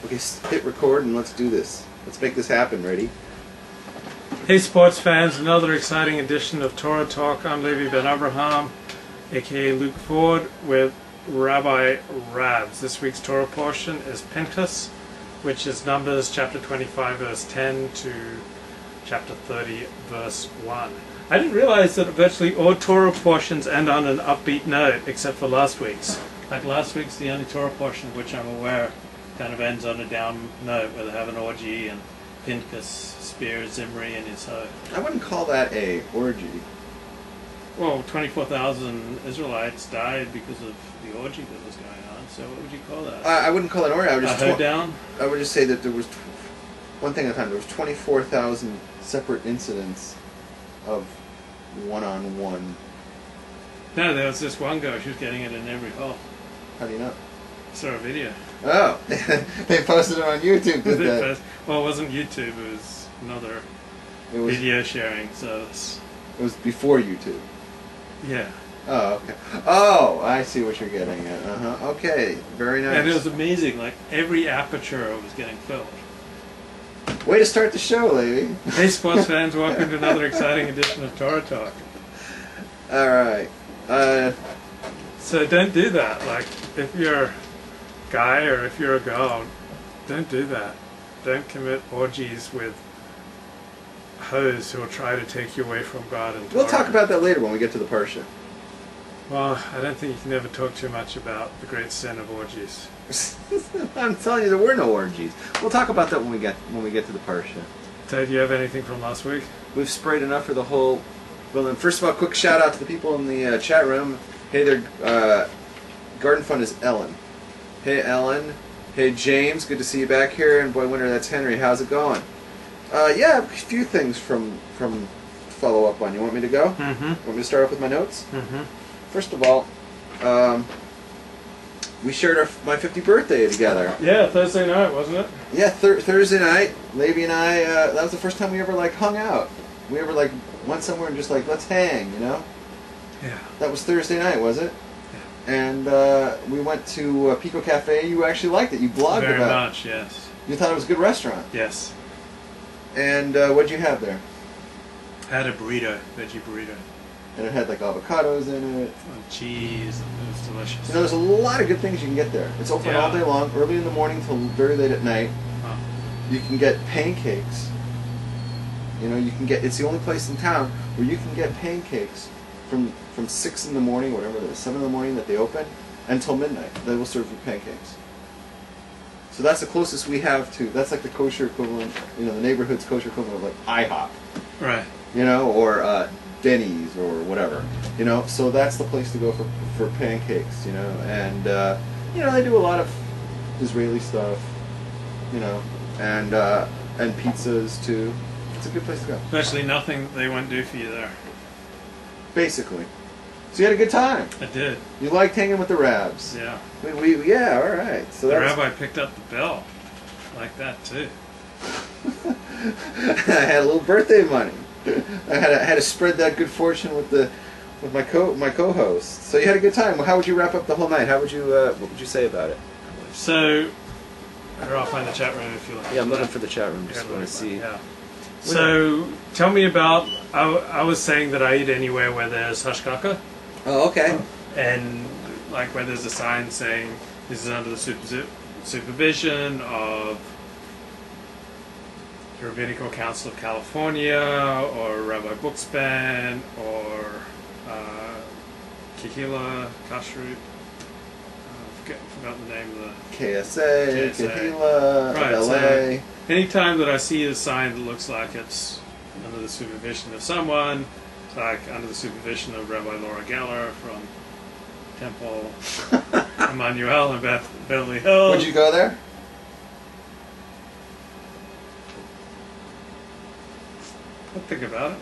Okay, hit record and let's do this. Let's make this happen. Ready? Hey sports fans, another exciting edition of Torah Talk. I'm Levi Ben Abraham, aka Luke Ford, with Rabbi Rabs. This week's Torah portion is Pinchas, which is Numbers chapter 25 verse 10 to chapter 30 verse 1. I didn't realize that virtually all Torah portions end on an upbeat note, except for last week's. Like last week's, the only Torah portion of which I'm aware kind of ends on a down note, where they have an orgy and Pinchas spears Zimri and his hoe. I wouldn't call that a orgy. Well, 24,000 Israelites died because of the orgy that was going on, so what would you call that? I wouldn't call it an orgy. I would just down? I would just say that there was one thing at a time. There was 24,000 separate incidents of one-on-one. No, there was this one girl. She was getting it in every hole. How do you know? I saw a video. Oh, they posted it on YouTube. Did they? Well, it wasn't YouTube. It was another video sharing service. It was before YouTube. Yeah. Oh, okay. Oh, I see what you're getting at. Okay, very nice. And it was amazing. Like every aperture was getting filled. Way to start the show, lady. Hey, sports fans! Welcome to another exciting edition of Torah Talk. All right. So don't do that. Like if you're a guy or if you're a girl, don't do that. Don't commit orgies with hoes who will try to take you away from God and Torah. We'll talk about that later when we get to the parsha. Well, I don't think you can ever talk too much about the great sin of orgies. I'm telling you, there were no orgies. We'll talk about that when we get to the parsha. So, do you have anything from last week? We've sprayed enough for the whole. Well, then, first of all, quick shout out to the people in the chat room. Hey there, Garden Fund is Ellen. Hey Ellen. Hey James, good to see you back here. And boy wonder, that's Henry. How's it going? Yeah, a few things from follow up on. You want me to go? Mm-hmm. Want me to start off with my notes? Mm-hmm. First of all, we shared my 50th birthday together. Yeah, Thursday night, wasn't it? Yeah, Thursday night. Levi and I. That was the first time we ever hung out. We ever went somewhere and just let's hang, you know. Yeah. That was Thursday night, was it? Yeah. And we went to Pico Cafe. You actually liked it. You blogged about it. Very much, yes. You thought it was a good restaurant. Yes. And what'd you have there? I had a burrito, veggie burrito. And it had avocados in it. And cheese, and it was delicious. You know, there's a lot of good things you can get there. It's open all day long, early in the morning till very late at night. Huh. You can get pancakes. You know, it's the only place in town where you can get pancakes from 6 in the morning, whatever it is, 7 in the morning that they open, until midnight. They will serve you pancakes. So that's the closest we have to. That's like the kosher equivalent. You know, the neighborhood's kosher equivalent of IHOP. Right. You know, or Denny's or whatever. You know, so that's the place to go for pancakes. You know, and you know, they do a lot of Israeli stuff. You know, and pizzas too. It's a good place to go. Virtually nothing they won't do for you there. Basically. So you had a good time. I did. You liked hanging with the Rabs. Yeah. Yeah, all right. So the rabbi picked up the bill. I like that too. I had a little birthday money. I had to spread that good fortune with my co-host. So you had a good time. Well, how would you wrap up the whole night? What would you say about it? So, I'll find the chat room if you like. Yeah, I'm looking for the chat room. Just want to see. Yeah. So, tell me about. I was saying that I eat anywhere where there's hashgacha. Oh, okay. And where there's a sign saying this is under the supervision of the Rabbinical Council of California, or Rabbi Bookspan, or Kehila Kashrut. Forgot the name of the KSA. Kehila, right, LA. So anytime that I see a sign that looks like it's under the supervision of someone, like under the supervision of Rabbi Laura Geller from Temple Emmanuel in Beverly Hills. Would you go there? I'd think about it.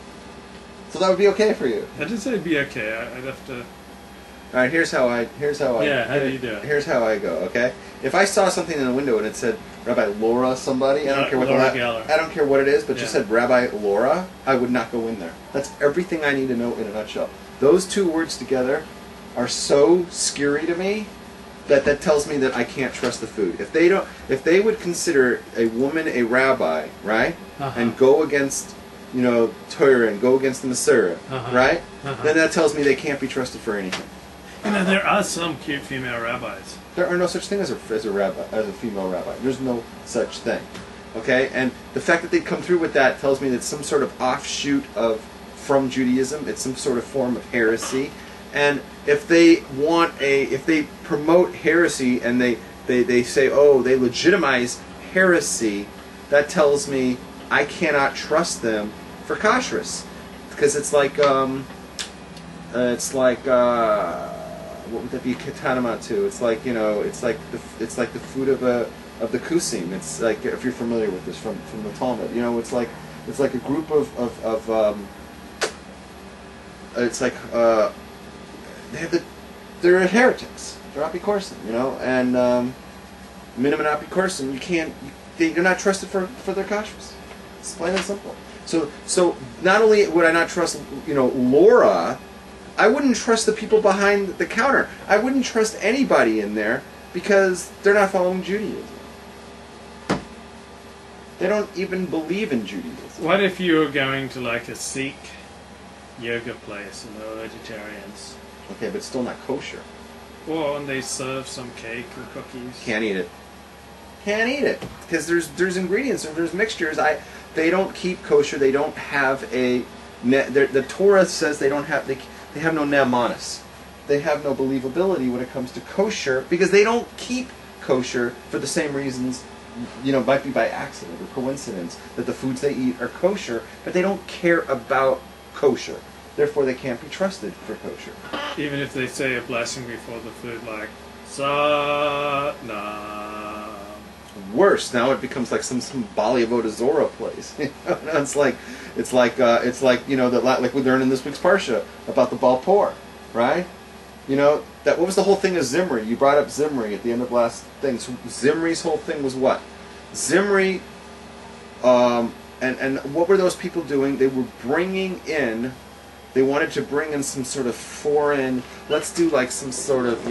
So that would be okay for you? I did say it'd be okay. I'd have to. All right. Here's how I. Yeah. How do you do it? Here's how I go. Okay. If I saw something in the window and it said Rabbi Laura somebody, I don't care what I don't care what it is, but just said Rabbi Laura, I would not go in there. That's everything I need to know in a nutshell. Those two words together are so scary to me that tells me that I can't trust the food. If they would consider a woman a rabbi, right, and go against, Torah and go against the Messiah, right, then that tells me they can't be trusted for anything. There are some cute female rabbis. There are no such thing as a female rabbi. There's no such thing. Okay, and the fact that they come through with that tells me that it's some sort of offshoot from Judaism. It's some sort of form of heresy. And if they promote heresy and they say, oh, they legitimize heresy, that tells me I cannot trust them for kashrus, because it's like what would that be tantamount to? It's like it's like the food of the kusim. It's like, if you're familiar with this from the Talmud, it's like a group of it's like they're heretics. They're apikorsim, and minimum apikorsim. You're not trusted for their kashrus. It's plain and simple. So not only would I not trust Laura, I wouldn't trust the people behind the counter. I wouldn't trust anybody in there because they're not following Judaism. They don't even believe in Judaism. What if you were going to like a Sikh yoga place and they were vegetarians? Okay, but still not kosher. Well, and they serve some cake or cookies. Can't eat it. Can't eat it because there's ingredients and there's mixtures. They don't keep kosher. They don't have the Torah says they have no ne'amanis. They have no believability when it comes to kosher because they don't keep kosher for the same reasons, might be by accident or coincidence, that the foods they eat are kosher, but they don't care about kosher. Therefore, they can't be trusted for kosher. Even if they say a blessing before the food, like Sa-na. Worse, now it becomes like some Bali Avodah Zorah place. It's like like we learned in this week's parsha about the Baal Por, right? What was the whole thing of Zimri? You brought up Zimri at the end of last thing. So Zimri's whole thing was what? Zimri, and what were those people doing? They were they wanted to bring in some sort of foreign, let's do like some sort of,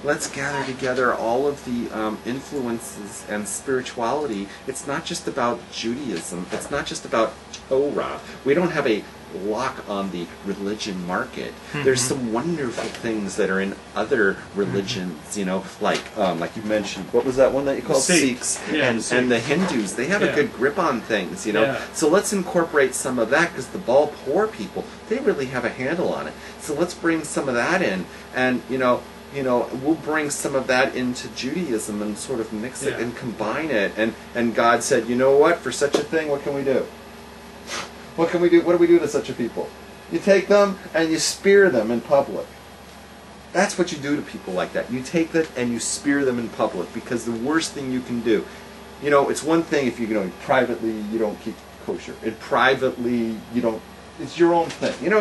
let's gather together all of the influences and spirituality. It's not just about Judaism. It's not just about Torah. We don't have a lock on the religion market. There's some wonderful things that are in other religions, like you mentioned, what was that one that you called? Sikhs. Yeah, and the Hindus. They have a good grip on things, Yeah. So let's incorporate some of that because the Baal Por people, they really have a handle on it. So let's bring some of that in, and we'll bring some of that into Judaism and sort of mix it and combine it. And God said, you know what? For such a thing, what can we do? What can we do? What do we do to such a people? You take them and you spear them in public. That's what you do to people like that. You take them and you spear them in public, because the worst thing you can do, it's one thing if privately you don't keep kosher. Privately you don't. It's your own thing. You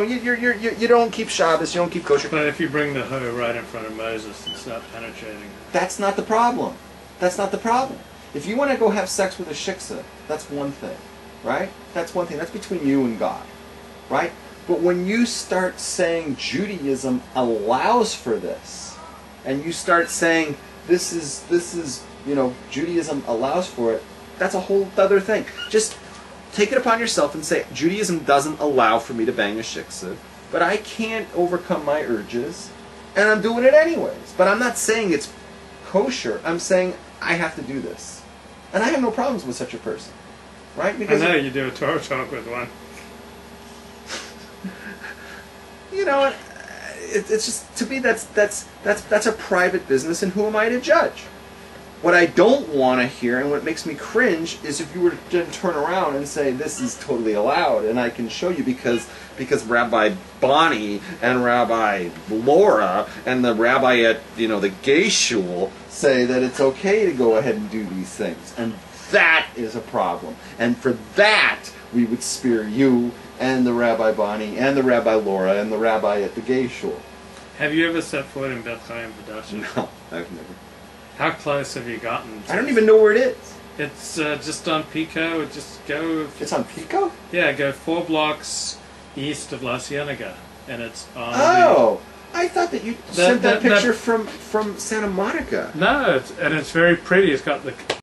don't keep Shabbos. You don't keep kosher. But if you bring the hoe right in front of Moses and start penetrating, that's not the problem. That's not the problem. If you want to go have sex with a shiksa, that's one thing. Right? That's one thing. That's between you and God. Right? But when you start saying Judaism allows for this, and you start saying this is Judaism allows for it, that's a whole other thing. Just take it upon yourself and say, Judaism doesn't allow for me to bang a shiksa, but I can't overcome my urges, and I'm doing it anyways. But I'm not saying it's kosher. I'm saying I have to do this. And I have no problems with such a person. Right? Because I know you do a Torah talk with one. It's just, to me, that's a private business, and who am I to judge? What I don't want to hear, and what makes me cringe, is if you were to turn around and say this is totally allowed, and I can show you because Rabbi Bonnie and Rabbi Laura and the rabbi at the gay shul say that it's okay to go ahead and do these things, and that is a problem. And for that, we would spear you and the Rabbi Bonnie and the Rabbi Laura and the rabbi at the gay shul. Have you ever set foot in Beth Chaim V'dasha? No, I've never. How close have you gotten? I don't even know where it is. It's just on Pico. Just go. It's on Pico? Yeah, go 4 blocks east of La Cienega, and it's on. Oh, I thought that you sent that picture from Santa Monica. No, it's very pretty. It's got the